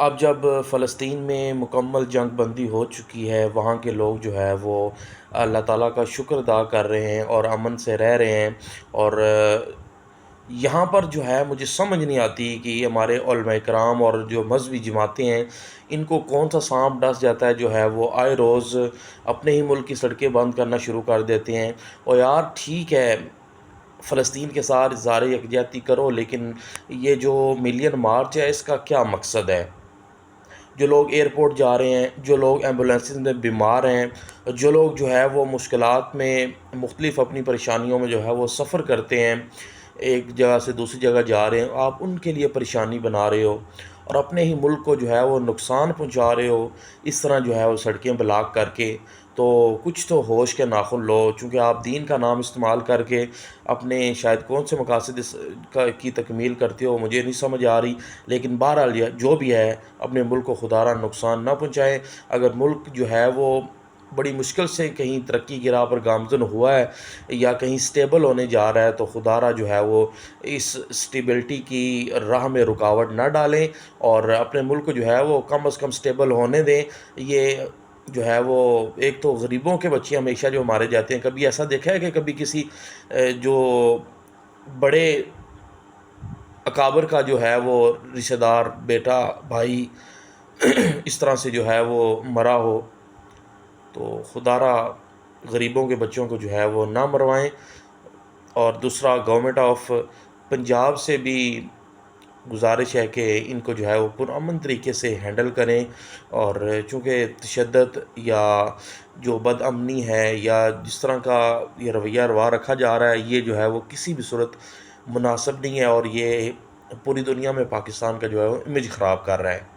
اب جب فلسطین میں مکمل جنگ بندی ہو چکی ہے، وہاں کے لوگ جو ہے وہ اللہ تعالیٰ کا شکر ادا کر رہے ہیں اور امن سے رہ رہے ہیں۔ اور یہاں پر جو ہے مجھے سمجھ نہیں آتی کہ یہ ہمارے علماء کرام اور جو مذہبی جماعتیں ہیں، ان کو کون سا سانپ ڈس جاتا ہے جو ہے وہ آئے روز اپنے ہی ملک کی سڑکیں بند کرنا شروع کر دیتے ہیں۔ اور یار ٹھیک ہے، فلسطین کے ساتھ اظہار یکجہتی کرو، لیکن یہ جو ملین مارچ ہے اس کا کیا مقصد ہے؟ جو لوگ ایئرپورٹ جا رہے ہیں، جو لوگ ایمبولینسز میں بیمار ہیں، جو لوگ جو ہے وہ مشکلات میں مختلف اپنی پریشانیوں میں جو ہے وہ سفر کرتے ہیں، ایک جگہ سے دوسری جگہ جا رہے ہیں، آپ ان کے لیے پریشانی بنا رہے ہو اور اپنے ہی ملک کو جو ہے وہ نقصان پہنچا رہے ہو اس طرح جو ہے وہ سڑکیں بلاک کر کے۔ تو کچھ تو ہوش کے ناخن لو، چونکہ آپ دین کا نام استعمال کر کے اپنے شاید کون سے مقاصد کی تکمیل کرتے ہو مجھے نہیں سمجھ آ رہی، لیکن بہرحال جو بھی ہے اپنے ملک کو خدا را نقصان نہ پہنچائیں۔ اگر ملک جو ہے وہ بڑی مشکل سے کہیں ترقی کی راہ پر گامزن ہوا ہے یا کہیں سٹیبل ہونے جا رہا ہے، تو خدا را جو ہے وہ اس سٹیبلٹی کی راہ میں رکاوٹ نہ ڈالیں اور اپنے ملک کو جو ہے وہ کم از کم سٹیبل ہونے دیں۔ یہ جو ہے وہ ایک تو غریبوں کے بچے ہمیشہ جو مارے جاتے ہیں، کبھی ایسا دیکھا ہے کہ کبھی کسی جو بڑے اکابر کا جو ہے وہ رشتہ دار، بیٹا، بھائی اس طرح سے جو ہے وہ مرا ہو؟ تو خدا را غریبوں کے بچوں کو جو ہے وہ نہ مروائیں۔ اور دوسرا، گورنمنٹ آف پنجاب سے بھی گزارش ہے کہ ان کو جو ہے وہ پرامن طریقے سے ہینڈل کریں، اور چونکہ تشدد یا جو بد امنی ہے یا جس طرح کا یہ رویہ روا رکھا جا رہا ہے، یہ جو ہے وہ کسی بھی صورت مناسب نہیں ہے، اور یہ پوری دنیا میں پاکستان کا جو ہے وہ امیج خراب کر رہا ہے۔